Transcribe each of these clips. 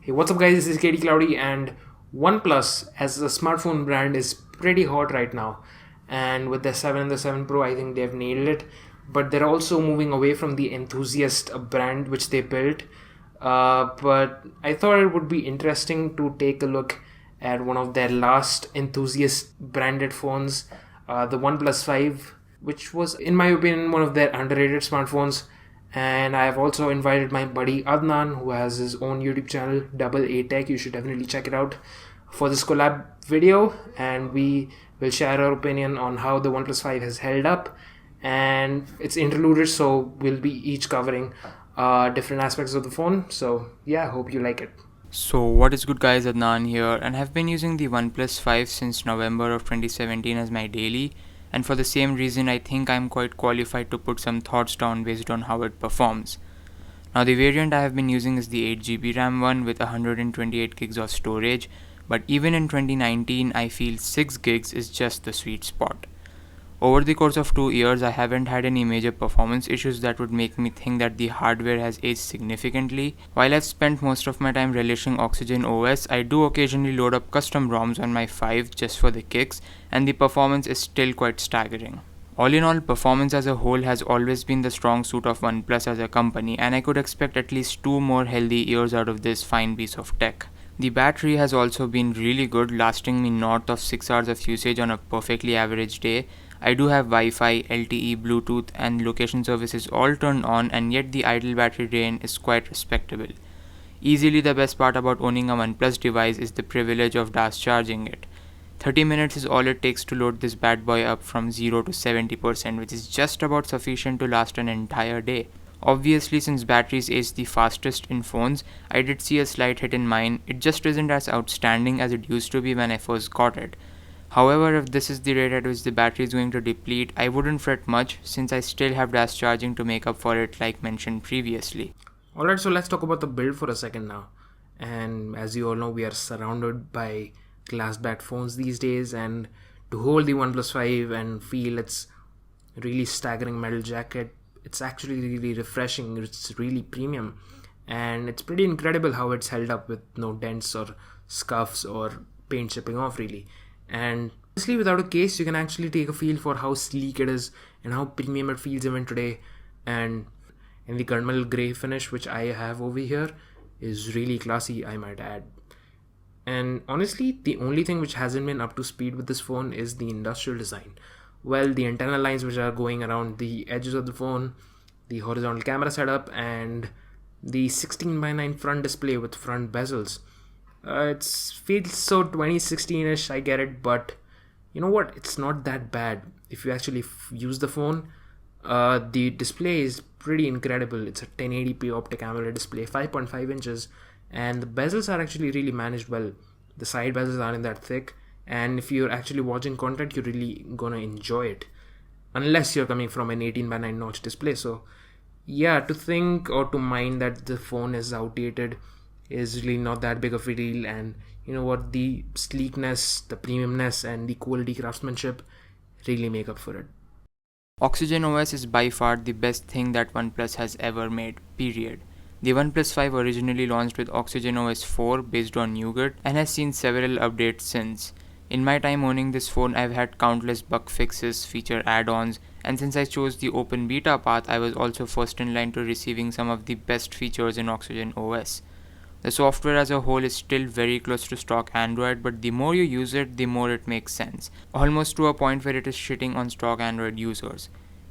Hey, what's up, guys? This is Katie Cloudy, and OnePlus as a smartphone brand is pretty hot right now. And with the 7 and the 7 Pro, I think they've nailed it. But they're also moving away from the enthusiast brand which they built. But I thought it would be interesting to take a look at one of their last enthusiast branded phones, the OnePlus 5, which was, in my opinion, one of their underrated smartphones. And I have also invited my buddy Adnan, who has his own YouTube channel, Double A Tech. You should definitely check it out for this collab video. And we will share our opinion on how the OnePlus 5 has held up. And it's interluded, so we'll be each covering different aspects of the phone. So yeah, hope you like it. So what is good, guys, Adnan here, and have been using the OnePlus 5 since November of 2017 as my daily, and for the same reason I think I'm quite qualified to put some thoughts down based on how it performs. Now the variant I have been using is the 8GB RAM one with 128 gigs of storage, but even in 2019 I feel 6 gigs is just the sweet spot. Over the course of 2 years, I haven't had any major performance issues that would make me think that the hardware has aged significantly. While I've spent most of my time relishing Oxygen OS, I do occasionally load up custom ROMs on my 5 just for the kicks, and the performance is still quite staggering. All in all, performance as a whole has always been the strong suit of OnePlus as a company, and I could expect at least 2 more healthy years out of this fine piece of tech. The battery has also been really good, lasting me north of 6 hours of usage on a perfectly average day. I do have Wi-Fi, LTE, Bluetooth and location services all turned on, and yet the idle battery drain is quite respectable. Easily the best part about owning a OnePlus device is the privilege of fast charging it. 30 minutes is all it takes to load this bad boy up from 0 to 70%, which is just about sufficient to last an entire day. Obviously, since batteries age the fastest in phones, I did see a slight hit in mine. It just isn't as outstanding as it used to be when I first got it. However, if this is the rate at which the battery is going to deplete, I wouldn't fret much since I still have fast charging to make up for it like mentioned previously. Alright, so let's talk about the build for a second now. And as you all know, we are surrounded by glass backed phones these days, and to hold the OnePlus 5 and feel its really staggering metal jacket, it's actually really refreshing. It's really premium, and it's pretty incredible how it's held up with no dents or scuffs or paint chipping off really. And honestly, without a case, you can actually take a feel for how sleek it is and how premium it feels even today. And in the caramel grey finish, which I have over here, is really classy, I might add. And honestly, the only thing which hasn't been up to speed with this phone is the industrial design. Well, the antenna lines which are going around the edges of the phone, the horizontal camera setup, and the 16:9 front display with front bezels. It feels so 2016-ish, I get it, but you know what? It's not that bad. If you actually use the phone, the display is pretty incredible. It's a 1080p optic AMOLED display, 5.5 inches, and the bezels are actually really managed well. The side bezels aren't that thick, and if you're actually watching content, you're really gonna enjoy it. Unless you're coming from an 18:9 notch display. So yeah, to think or to mind that the phone is outdated is really not that big of a deal. And you know what, the sleekness, the premiumness and the quality craftsmanship really make up for it. Oxygen OS is by far the best thing that OnePlus has ever made, period. The OnePlus 5 originally launched with Oxygen OS 4 based on Nougat and has seen several updates since. In my time owning this phone, I've had countless bug fixes, feature add-ons, and since I chose the open beta path, I was also first in line to receiving some of the best features in Oxygen OS. The software as a whole is still very close to stock Android, but the more you use it, the more it makes sense, almost to a point where it is shitting on stock Android users.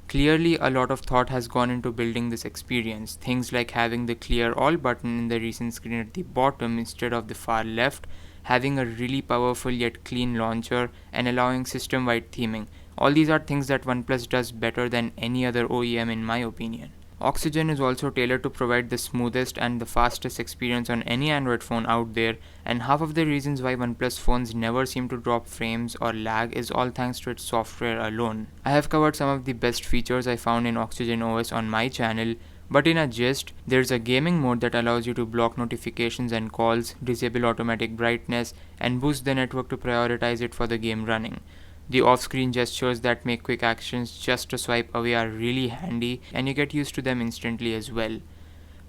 Clearly, a lot of thought has gone into building this experience, things like having the clear all button in the recent screen at the bottom instead of the far left, having a really powerful yet clean launcher, and allowing system-wide theming. All these are things that OnePlus does better than any other OEM in my opinion. Oxygen is also tailored to provide the smoothest and the fastest experience on any Android phone out there, and half of the reasons why OnePlus phones never seem to drop frames or lag is all thanks to its software alone. I have covered some of the best features I found in Oxygen OS on my channel, but in a gist, there's a gaming mode that allows you to block notifications and calls, disable automatic brightness, and boost the network to prioritize it for the game running. The off-screen gestures that make quick actions just to swipe away are really handy, and you get used to them instantly as well.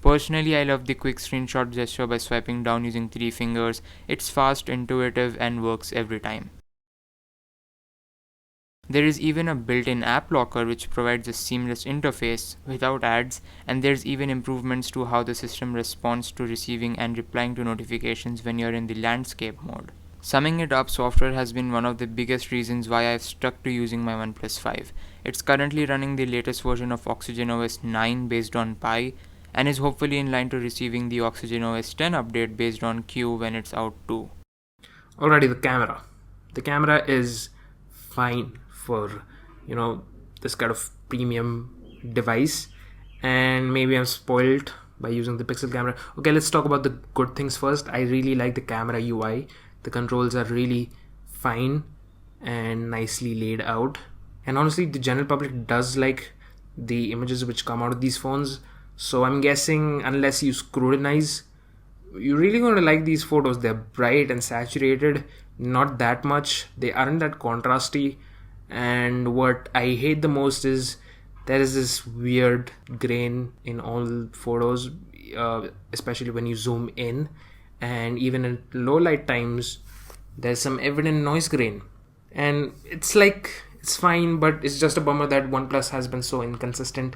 Personally, I love the quick screenshot gesture by swiping down using 3 fingers. It's fast, intuitive, and works every time. There is even a built-in app locker which provides a seamless interface without ads, and there's even improvements to how the system responds to receiving and replying to notifications when you're in the landscape mode. Summing it up, software has been one of the biggest reasons why I've stuck to using my OnePlus 5. It's currently running the latest version of Oxygen OS 9 based on Pi, and is hopefully in line to receiving the Oxygen OS 10 update based on Q when it's out too. Alrighty, the camera. The camera is fine for, this kind of premium device, and maybe I'm spoiled by using the Pixel camera. Okay, let's talk about the good things first. I really like the camera UI. The controls are really fine and nicely laid out. And honestly, the general public does like the images which come out of these phones. So I'm guessing unless you scrutinize, you're really going to like these photos. They're bright and saturated, not that much. They aren't that contrasty. And what I hate the most is there is this weird grain in all photos, especially when you zoom in. And even in low light times, there's some evident noise grain. And it's fine, but it's just a bummer that OnePlus has been so inconsistent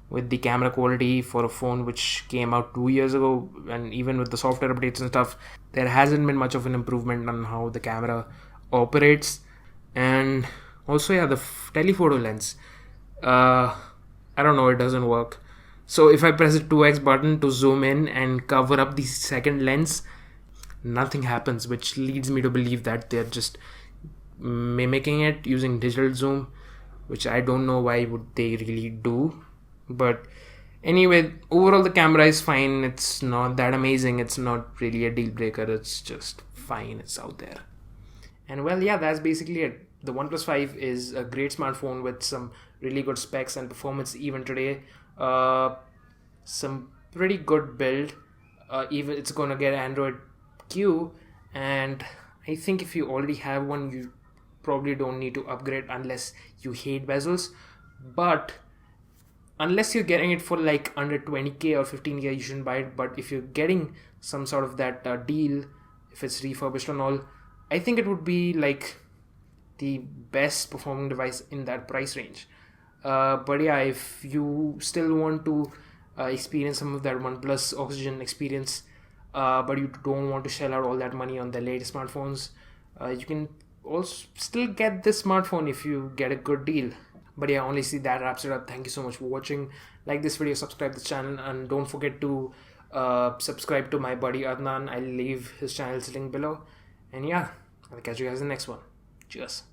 with the camera quality for a phone which came out 2 years ago. And even with the software updates and stuff, there hasn't been much of an improvement on how the camera operates. And also, the telephoto lens. I don't know, it doesn't work. So if I press the 2x button to zoom in and cover up the second lens, nothing happens, which leads me to believe that they're just mimicking it using digital zoom, which I don't know why would they really do. But anyway, overall the camera is fine. It's not that amazing. It's not really a deal breaker. It's just fine. It's out there. And well, that's basically it. The OnePlus 5 is a great smartphone with some really good specs and performance even today. Some pretty good build. Even it's gonna get Android Q, and I think if you already have one, you probably don't need to upgrade unless you hate bezels. But unless you're getting it for like under 20k or 15k, you shouldn't buy it. But if you're getting some sort of that deal, if it's refurbished and all, I think it would be like the best performing device in that price range. But if you still want to experience some of that OnePlus Oxygen experience, but you don't want to shell out all that money on the latest smartphones, you can also still get this smartphone if you get a good deal. But honestly, that wraps it up. Thank you so much for watching. Like this video, subscribe to the channel, and don't forget to subscribe to my buddy Adnan. I'll leave his channel's link below. And I'll catch you guys in the next one. Cheers.